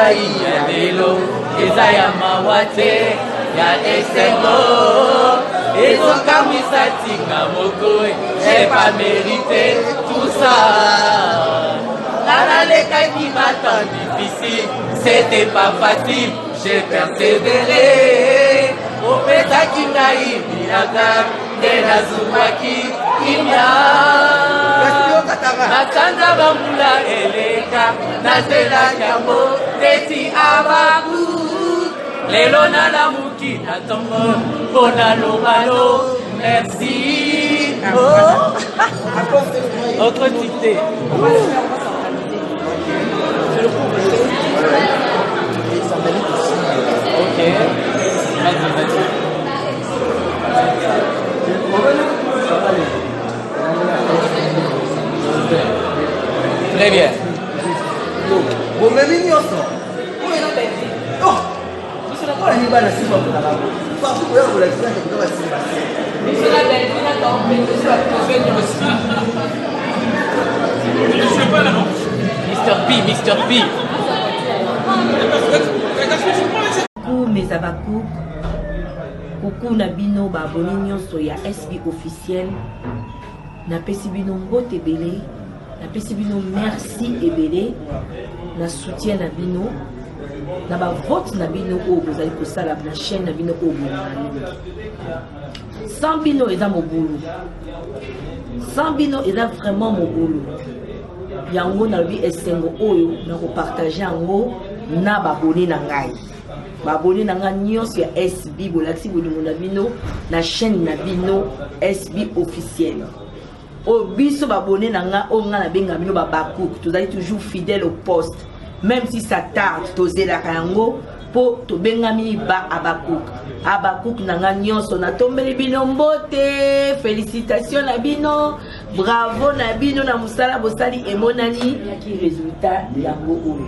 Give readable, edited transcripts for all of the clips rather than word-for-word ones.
Ngai ya lelo eza ya mawate ya esengo ezokamwisa tinga moko j'ai pas mérité tout ça. Nana lekaki matin difficile, c'était pas facile, j'ai persévéré. Opesaki ngai bilaka nde nazwaki kimia. Nakanza bambula eleka nazelaki yango neti abaku. Lelo nalamuki na ntongo mpo nalobalo merci. Autre cité. Ok. Vas-y. Très bien. Bon, mais mignon ça. Oh, c'est la fois la liba na simba pour la lave. Parce que vous avez la simba qui doit se passer. Mais c'est la belle, c'est la tombe, c'est la tombe aussi. Mr. P. Coucou mes abakou. Coucou Nabino baboni nyonso ya SB officiel. Napesi bino mbote belé. Napesi bino merci ebele. Na soutien na bino. Na ba vote na bino o bozali kosala na chaîne na bino o bonani. Sans bino eza mobulu. Sans bino eza vraiment mobulu. Yango na lobi esengo oyo na ko partager yango na baboni na ngai. Baboni na ngai nyonso ya SB bolakisi bolingo na bino na chaîne na bino SB officiel. O biso baboni na ngai o nga na benga bino babakouk, tozali toujours fidèle au poste. Même si ça tarde, tozela kango po to bengami ba abakouk. Abakouk na nga nyonso na tombeli bino mbote. Félicitations na bino. Bravo na bino na musala bosali emonani yaki résultat yango oyo.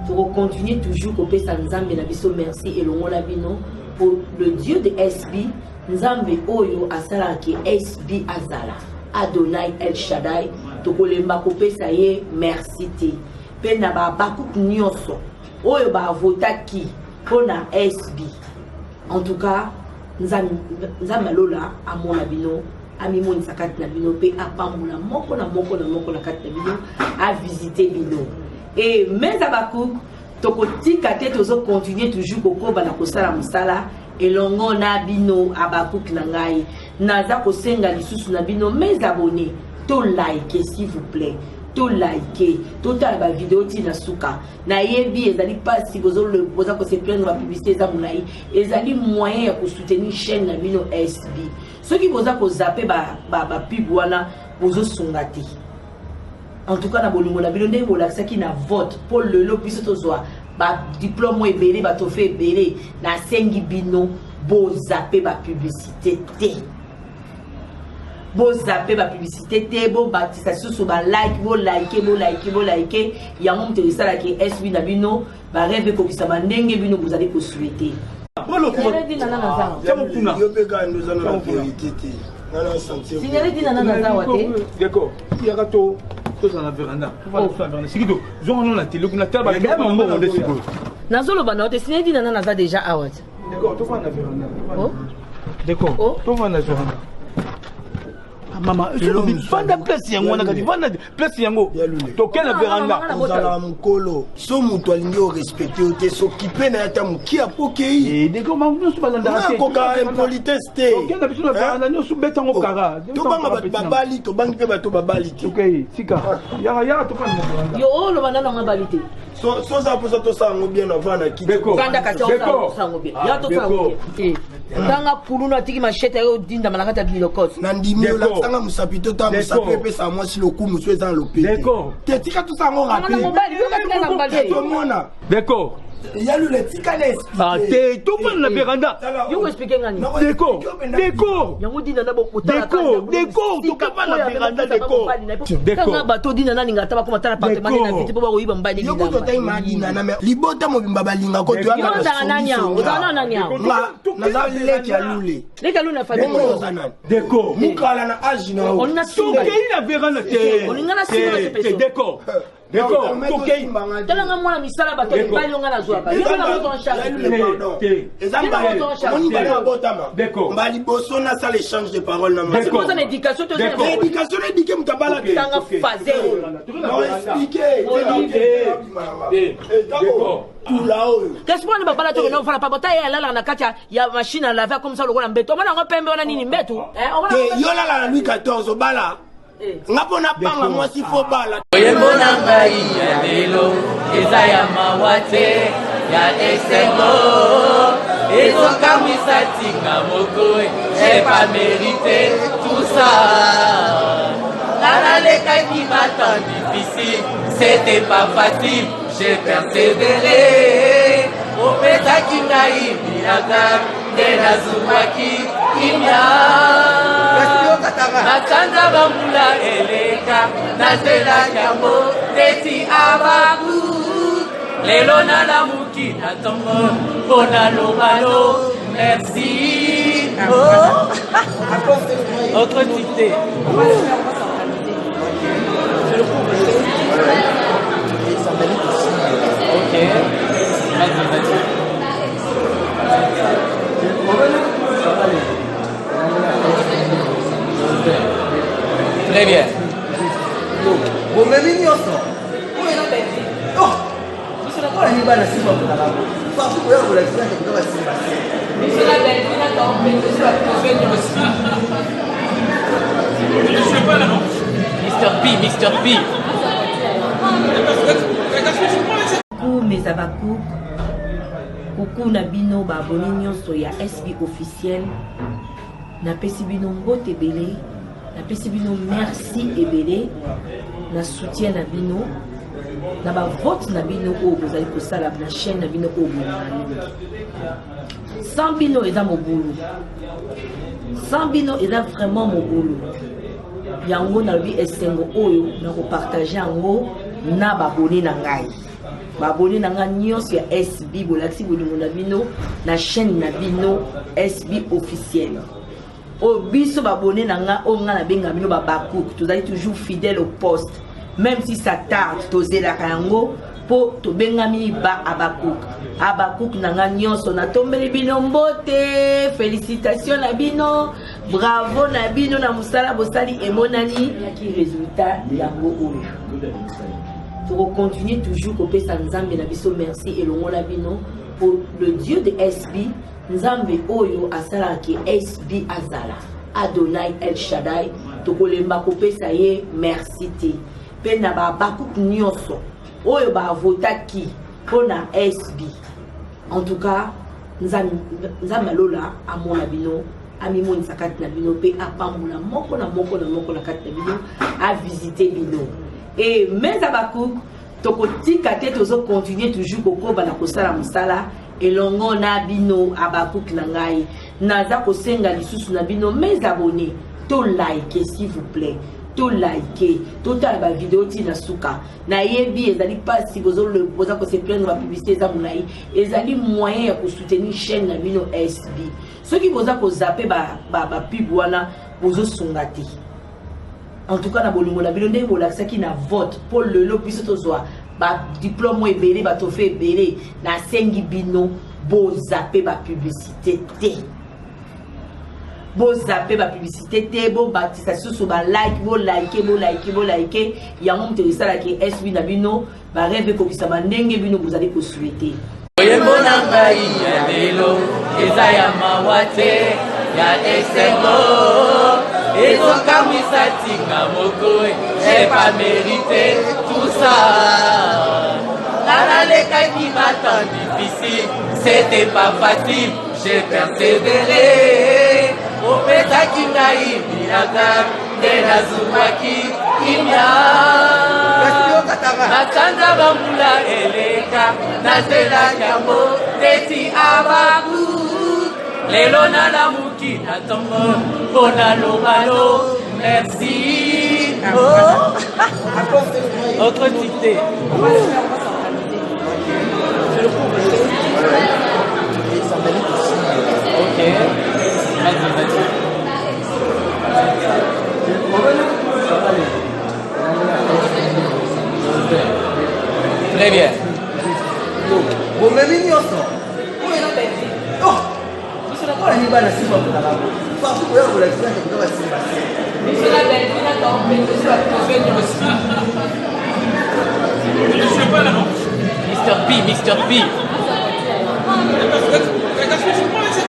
Pour continuer toujours kopesa nzambe na biso merci et longo la bino pour le Dieu de SB nzambe oyo asala ke SB azala. Adonai El Shaddai tokolemba kopesa ye merci te. Pena ba bakouk nyonso oyo ba votaki pona SB. En tout cas, nzambe lola amona bino amimoni sakati na bino pe apambola moko na kati na bino a visiter bino. Et mes abakouk tokotika te tozo continuer toujours kokoba na kosala musala elongo na bino abakouk na ngai naza kosenga lisusu na bino mes abonnés to like s'il vous plaît. To like, to tala ba vidéo ti na suka. Na yebi ezali pas si bozo le boza ko se plaindre ba publicité za mulai. Ezali moyen ya ko soutenir chaîne na bino SB. Ceux qui boza ko zapper ba pub wana bozo sungati. En tout cas na bolingo na bino ndenge bolakisa ki na vote pour le biso to zwa ba diplôme ebele ba to fait ebele na sengi bino bo zapper ba publicité te. Bo zappé ba publicité te bo batisa susu ba like bo like yango mterisa la ke SB na bino ba rêve ko bisa ndenge bino vous allez ko souhaiter. Polo ko tamo kuna yo pe ka nous allons la vérité te nana sentir signalé dina nana zawate d'accord ya gato to za na veranda va faire veranda sikido zo na télé kuna taba ke ba mo de sibo nazolo bana ote signalé dina nana za déjà awat d'accord to va na veranda oh d'accord to va na veranda. Maman, vanda place yango na kati vanda place yango tokena veranda ozala mukolo so mutu alingi o respecter o te s'occuper na yata muki apokei deko mamu so balanda te ko ka impolitesse te tokena biso na veranda no so betango kara to banga babali to bangi pe bato babali te okay sika ya to kana veranda yo o lo banana nga balite so za posa to sango bien avant na ki vanda ka to sango bien ya to sango bien tanga puluna tiki machete yo dinda malakata bilokos nandimi yo la musapito ta musape pe sa moi si le coup monsieur dans le pays d'accord te tika tout ça on rappelle d'accord il y a le tika les ah te tout pas la veranda yo expliquer ngani d'accord yango dinda na bokota d'accord to pas la veranda d'accord kanga bato dinda na ninga taba ko matala appartement na vite po ba koyiba mbani yo ko to ima dinda na libota mo bimba balinga ko to ya na nanya utana nanya na za leki luna fa d'accord mukala na age na on na so ke ina veranda te on ngana singa d'accord D'accord, ok. Talanga mwana misala bato bali onga na zwa ba. Yo na moto en charge. D'accord. Mbali bosso na ça l'échange de paroles na moi. C'est pour ça l'éducation to D'accord. L'éducation éduquer mutabala te. tanga fazer. Non expliquer. D'accord. Tout là-haut. Qu'est-ce qu'on va parler de non fala pas bota ya la na kati ya machine à laver comme ça le mbeto. Mona ngo pembe ona nini mbeto. Yo là la Louis 14 bala. Ngapona panga moi si faut bala. Oyembo na ngai ya lelo eza ya mawa te ya esengo ezokamwisa tinga moko j'ai pas mérité tout ça nalalekaki matin difficile c'était pas facile j'ai persévéré opesaki ngai milaka nde nazumaki kimia natanza bambula eleka nazelaki yango neti abaku lelo nalamuki na ntongo mpo nalobalo merci autre cité ok vas-y très bien. Vous m'aimez bien ça. Oh, c'est la fois la Liban a si bon pour la langue. Pas tout pour vous la dire que vous avez si passé. Mais c'est la belle, c'est la tombe, c'est la tombe aussi. Mr. P. Coucou mes abakou. Coucou Nabino baboni nyonso ya SB officiel. Na pesi bino mbote belé. Na pesi bino merci ebele. Na soutien na bino. Na ba vote na bino o bozali kosala na chaîne na bino o bozali. Sans bino eza mobulu. Sans bino eza vraiment mobulu. Yango na lobi esengo oyo na ko partager yango na baboni na ngai. Baboni na ngai nyonso ya SB bolakisi bolingo na bino na chaîne na bino SB officiel. Au biso babonné nanga o nga na benga bino babakouk tozali toujours fidèle au poste même si ça tarde tozela kango po to bengami ba abakouk nanga nyonso na tombeli bino mbote félicitations na bino bravo na bino na musala bosali emonani yaki résultat yango oyo to continuer toujours ko pesa nzambe na biso merci et longola bino pour le Dieu de SB Nzambe oyo asalaki SB azala Adonai El Shaddai tokolemba kopesa ye merci te pe na babakouk nyonso oyo bavotaki pona SB en tout cas Nzambe lola amona bino amimonisa kati na bino pe apambola moko na kati na bino a visiter bino et mes abakouk tokotika te tozo continuer toujours kokoba na kosala musala elongo na bino abakouk na ngai naza kosenga lisusu na bino mes abonnés to like s'il vous plaît to like to tala ba vidéo ti na suka na yebi ezali pas si boza ko se plaindre ba publicité za mulai ezali moyen ya ko soutenir chaîne na bino SB soki boza ko zapper ba pub wana bozo sungati en tout cas na bolingo na bino ndenge bolakisaki na vote pour lelo biso tozwa ba diplôme ebele ba to fait ebele na sengi bino bo zapper ba publicité te bo zapper ba publicité te bo batisa susu ba like bo like yango mterisala ke SB na bino ba rêve ko bisa ndenge bino bozali ko souhaiter oyembo na ngai ya lelo eza ya mawa te ya esengo ezokamwisa tinga moko j'ai pas mérité tout ça nalalekaki matin difficile c'était pas facile j'ai persévéré opesaki ngai milaka nde nazumaki kimia natanza bambula eleka nazelaki yango neti abaku lelo nalamuki na ntongo mpo nalobalo merci autre cité ok vas-y bomemi nyonso oyo eza perdi biso nakola ni bana si bakotaka ngo partout koya kolakisa nde kuta basimba Mr. P.